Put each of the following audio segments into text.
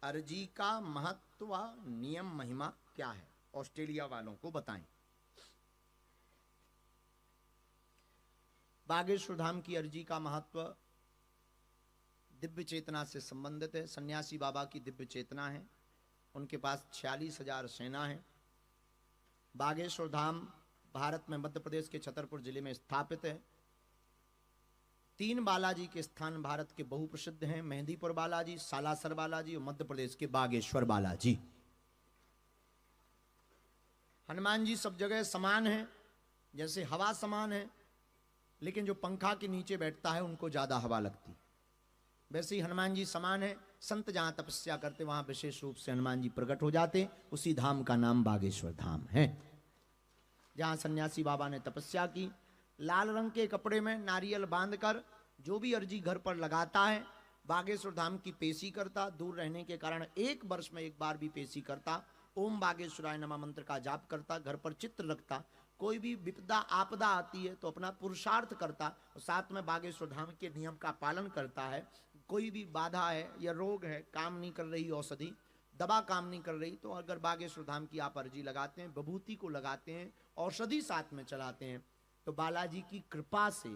अर्जी का महत्व, नियम, महिमा क्या है, ऑस्ट्रेलिया वालों को बताएं। बागेश्वर धाम की अर्जी का महत्व दिव्य चेतना से संबंधित है। सन्यासी बाबा की दिव्य चेतना है, उनके पास 46,000 सेना है। बागेश्वर धाम भारत में मध्य प्रदेश के छतरपुर जिले में स्थापित है। 3 बालाजी के स्थान भारत के बहुप्रसिद्ध हैं, मेहंदीपुर बालाजी, सालासर बालाजी और मध्य प्रदेश के बागेश्वर बालाजी। हनुमान जी सब जगह समान है, जैसे हवा समान है, लेकिन जो पंखा के नीचे बैठता है उनको ज्यादा हवा लगती, वैसे ही हनुमान जी समान है। संत जहां तपस्या करते वहां विशेष रूप से हनुमान जी प्रकट हो जाते, उसी धाम का नाम बागेश्वर धाम है। जहां सन्यासी बाबा ने तपस्या की, लाल रंग के कपड़े में नारियल बांधकर जो भी अर्जी घर पर लगाता है, बागेश्वर धाम की पेशी करता, दूर रहने के कारण 1 वर्ष में 1 बार भी पेशी करता, ओम बागेश्वराय नमः मंत्र का जाप करता, घर पर चित्र रखता, कोई भी विपदा आपदा आती है तो अपना पुरुषार्थ करता और साथ में बागेश्वर धाम के नियम का पालन करता है। कोई भी बाधा है या रोग है, काम नहीं कर रही औषधि, दवा काम नहीं कर रही, तो अगर बागेश्वर धाम की आप अर्जी लगाते हैं, विभूति को लगाते हैं, औषधि साथ में चलाते हैं, तो बालाजी की कृपा से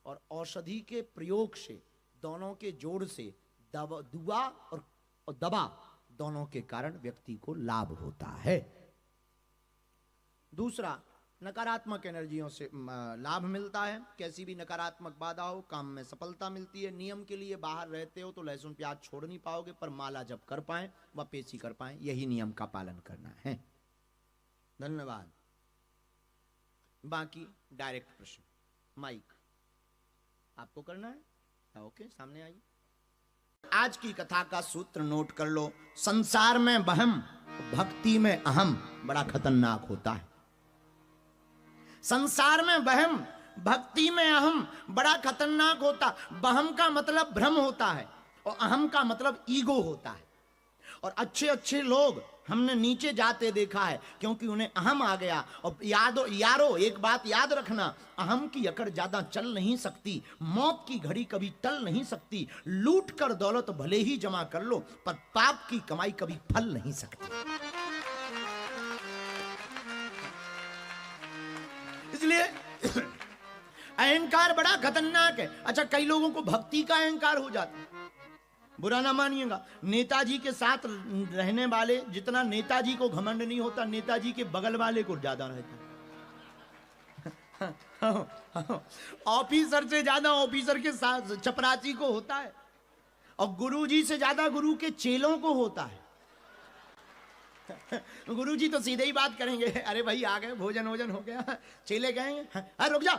और औषधि के प्रयोग से, दोनों के जोड़ से दुआ और दवा दोनों के कारण व्यक्ति को लाभ होता है। दूसरा, नकारात्मक एनर्जियों से लाभ मिलता है। कैसी भी नकारात्मक बाधा हो, काम में सफलता मिलती है। नियम के लिए बाहर रहते हो तो लहसुन प्याज छोड़ नहीं पाओगे, पर माला जब कर पाए व पेशी कर पाए, यही नियम का पालन करना है। धन्यवाद। बाकी डायरेक्ट प्रश्न, माइक आपको करना है, ओके, सामने आइए। आज की कथा का सूत्र नोट कर लो। संसार में वहम, भक्ति में अहम बड़ा खतरनाक होता है। संसार में वहम, भक्ति में अहम बड़ा खतरनाक होता। वहम का मतलब भ्रम होता है और अहम का मतलब ईगो होता है। और अच्छे अच्छे लोग हमने नीचे जाते देखा है, क्योंकि उन्हें अहम आ गया। और यारो एक बात याद रखना, अहम की अकड़ ज्यादा चल नहीं सकती, मौत की घड़ी कभी टल नहीं सकती। लूट कर दौलत भले ही जमा कर लो, पर पाप की कमाई कभी फल नहीं सकती। इसलिए अहंकार बड़ा खतरनाक है। अच्छा, कई लोगों को भक्ति का अहंकार हो जाता है, बुरा ना मानिएगा। नेताजी के साथ रहने वाले जितना नेताजी को घमंड नहीं होता, नेताजी के बगल वाले को ज्यादा रहता है। ऑफिसर से ज्यादा ऑफिसर के साथ चपरासी को होता है, और गुरुजी से ज्यादा गुरु के चेलों को होता है। गुरुजी तो सीधे ही बात करेंगे, अरे भाई आ गए, भोजन वोजन हो गया, चेले कहेंगे अरे रुक जा।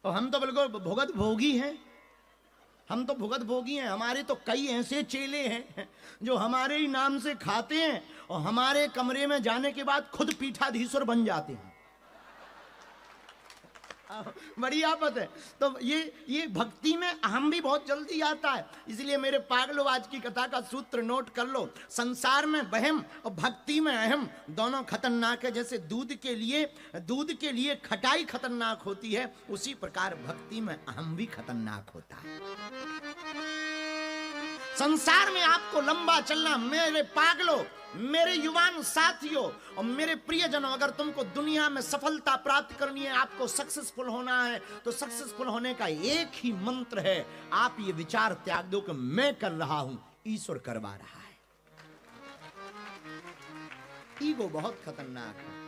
और हम तो बिल्कुल भुगत भोगी हैं, हम तो भुगत भोगी हैं। हमारे तो कई ऐसे चेले हैं जो हमारे ही नाम से खाते हैं और हमारे कमरे में जाने के बाद खुद पीठाधीश्वर बन जाते हैं। बड़ी आफत है। तो ये भक्ति में अहम भी बहुत जल्दी आता है। इसलिए मेरे पागलों, आज की कथा का सूत्र नोट कर लो। संसार में वहम और भक्ति में अहम दोनों खतरनाक है। जैसे दूध के लिए खटाई खतरनाक होती है, उसी प्रकार भक्ति में अहम भी खतरनाक होता है। संसार में आपको लंबा चलना, मेरे पागलों, मेरे युवान साथियों और मेरे प्रियजनों, अगर तुमको दुनिया में सफलता प्राप्त करनी है, आपको सक्सेसफुल होना है, तो सक्सेसफुल होने का एक ही मंत्र है। आप ये विचार त्याग दो कि मैं कर रहा हूं, ईश्वर करवा रहा है। ईगो बहुत खतरनाक है।